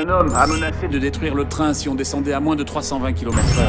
Un homme a menacé de détruire le train si on descendait à moins de 320 km/h.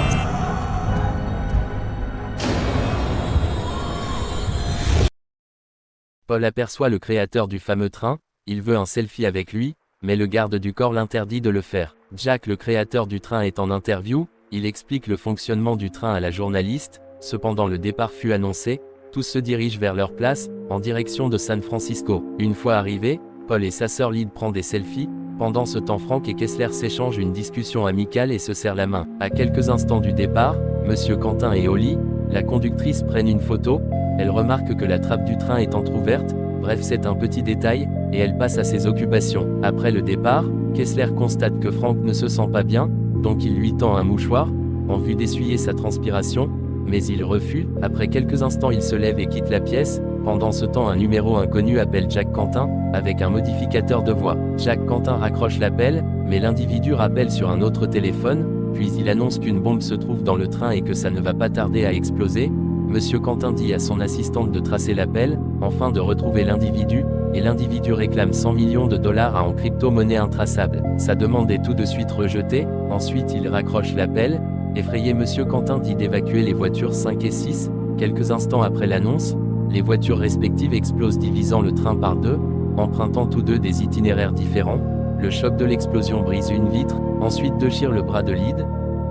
Paul aperçoit le créateur du fameux train, il veut un selfie avec lui, mais le garde du corps l'interdit de le faire. Jack, le créateur du train, est en interview, il explique le fonctionnement du train à la journaliste, cependant le départ fut annoncé, tous se dirigent vers leur place, en direction de San Francisco. Une fois arrivés, Paul et sa sœur Lyd prennent des selfies, pendant ce temps Frank et Kessler s'échangent une discussion amicale et se serrent la main. À quelques instants du départ, Monsieur Quentin et Holly, la conductrice, prennent une photo, elle remarque que la trappe du train est entrouverte, bref c'est un petit détail, et elle passe à ses occupations. Après le départ, Kessler constate que Frank ne se sent pas bien, donc il lui tend un mouchoir, en vue d'essuyer sa transpiration, mais il refuse. Après quelques instants il se lève et quitte la pièce, pendant ce temps un numéro inconnu appelle Jack Quentin, avec un modificateur de voix. Jack Quentin raccroche l'appel, mais l'individu rappelle sur un autre téléphone, puis il annonce qu'une bombe se trouve dans le train et que ça ne va pas tarder à exploser. Monsieur Quentin dit à son assistante de tracer l'appel, afin de retrouver l'individu, et l'individu réclame 100 millions de dollars en crypto-monnaie intraçable. Sa demande est tout de suite rejetée, ensuite il raccroche l'appel. Effrayé, Monsieur Quentin dit d'évacuer les voitures 5 et 6, quelques instants après l'annonce, les voitures respectives explosent divisant le train par deux, empruntant tous deux des itinéraires différents, le choc de l'explosion brise une vitre, ensuite déchire le bras de Lyd.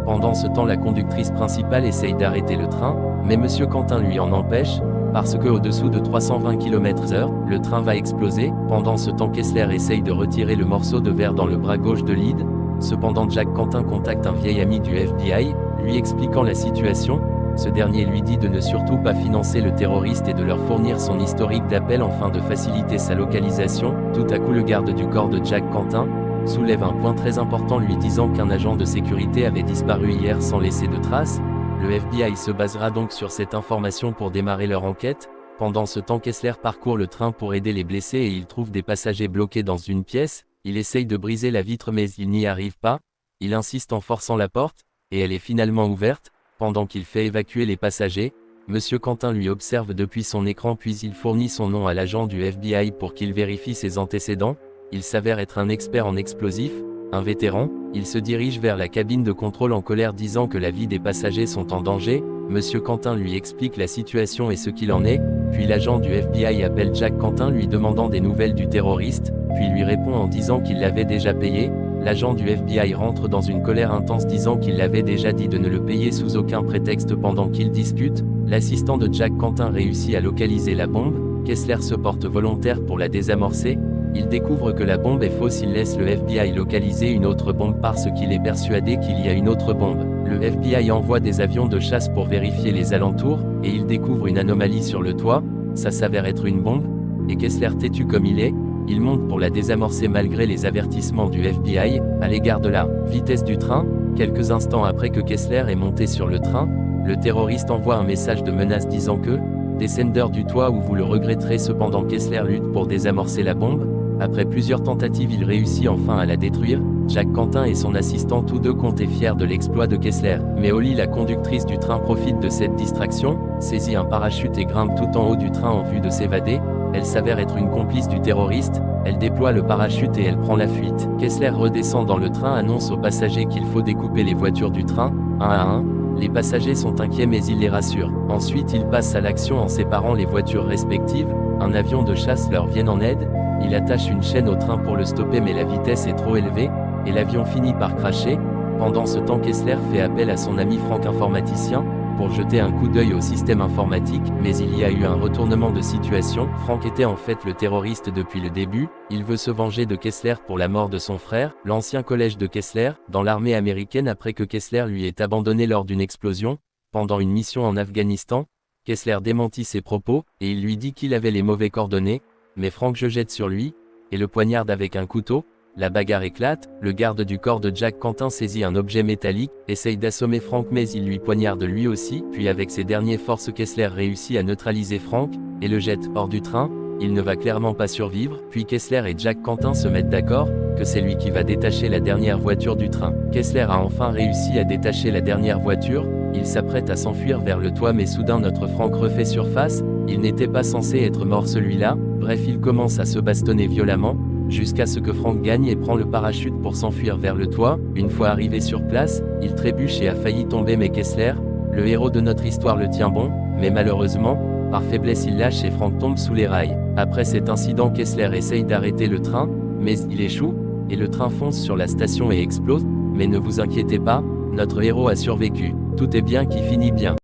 Pendant ce temps la conductrice principale essaye d'arrêter le train, mais Monsieur Quentin lui en empêche, parce que au-dessous de 320 km/h, le train va exploser. Pendant ce temps Kessler essaye de retirer le morceau de verre dans le bras gauche de Lyd. Cependant Jack Quentin contacte un vieil ami du FBI, lui expliquant la situation. Ce dernier lui dit de ne surtout pas financer le terroriste et de leur fournir son historique d'appel afin de faciliter sa localisation. Tout à coup le garde du corps de Jack Quentin soulève un point très important lui disant qu'un agent de sécurité avait disparu hier sans laisser de traces. Le FBI se basera donc sur cette information pour démarrer leur enquête. Pendant ce temps Kessler parcourt le train pour aider les blessés et il trouve des passagers bloqués dans une pièce. Il essaye de briser la vitre mais il n'y arrive pas. Il insiste en forçant la porte, et elle est finalement ouverte. Pendant qu'il fait évacuer les passagers, Monsieur Quentin lui observe depuis son écran puis il fournit son nom à l'agent du FBI pour qu'il vérifie ses antécédents. Il s'avère être un expert en explosifs, un vétéran. Il se dirige vers la cabine de contrôle en colère disant que la vie des passagers sont en danger. Monsieur Quentin lui explique la situation et ce qu'il en est, puis l'agent du FBI appelle Jack Quentin lui demandant des nouvelles du terroriste, puis lui répond en disant qu'il l'avait déjà payé. L'agent du FBI rentre dans une colère intense disant qu'il l'avait déjà dit de ne le payer sous aucun prétexte. Pendant qu'ils discutent, l'assistant de Jack Quentin réussit à localiser la bombe. Kessler se porte volontaire pour la désamorcer. Il découvre que la bombe est fausse, il laisse le FBI localiser une autre bombe parce qu'il est persuadé qu'il y a une autre bombe. Le FBI envoie des avions de chasse pour vérifier les alentours, et il découvre une anomalie sur le toit, ça s'avère être une bombe, et Kessler, têtu comme il est, il monte pour la désamorcer malgré les avertissements du FBI, à l'égard de la vitesse du train. Quelques instants après que Kessler est monté sur le train, le terroriste envoie un message de menace disant que « Descendeur du toit ou vous le regretterez ». Cependant Kessler lutte pour désamorcer la bombe. Après plusieurs tentatives il réussit enfin à la détruire. Jack Quentin et son assistant tous deux comptent et fiers de l'exploit de Kessler. Mais Holly, la conductrice du train, profite de cette distraction, saisit un parachute et grimpe tout en haut du train en vue de s'évader. Elle s'avère être une complice du terroriste, elle déploie le parachute et elle prend la fuite. Kessler redescend dans le train, annonce aux passagers qu'il faut découper les voitures du train, un à un. Les passagers sont inquiets mais il les rassure. Ensuite il passe à l'action en séparant les voitures respectives. Un avion de chasse leur vient en aide. Il attache une chaîne au train pour le stopper mais la vitesse est trop élevée, et l'avion finit par cracher. Pendant ce temps Kessler fait appel à son ami Frank, informaticien, pour jeter un coup d'œil au système informatique, mais il y a eu un retournement de situation. Frank était en fait le terroriste depuis le début. Il veut se venger de Kessler pour la mort de son frère, l'ancien collège de Kessler, dans l'armée américaine après que Kessler lui ait abandonné lors d'une explosion, pendant une mission en Afghanistan. Kessler démentit ses propos, et il lui dit qu'il avait les mauvais coordonnées, mais Frank se jette sur lui, et le poignarde avec un couteau. La bagarre éclate, le garde du corps de Jack Quentin saisit un objet métallique, essaye d'assommer Frank mais il lui poignarde lui aussi, puis avec ses dernières forces Kessler réussit à neutraliser Frank, et le jette hors du train. Il ne va clairement pas survivre, puis Kessler et Jack Quentin se mettent d'accord, que c'est lui qui va détacher la dernière voiture du train. Kessler a enfin réussi à détacher la dernière voiture, il s'apprête à s'enfuir vers le toit mais soudain notre Frank refait surface, il n'était pas censé être mort celui-là. Bref, il commence à se bastonner violemment. jusqu'à ce que Frank gagne et prend le parachute pour s'enfuir vers le toit. Une fois arrivé sur place, il trébuche et a failli tomber, mais Kessler, le héros de notre histoire, le tient bon, mais malheureusement, par faiblesse il lâche et Frank tombe sous les rails. Après cet incident, Kessler essaye d'arrêter le train, mais il échoue, et le train fonce sur la station et explose. Mais ne vous inquiétez pas, notre héros a survécu. Tout est bien qui finit bien.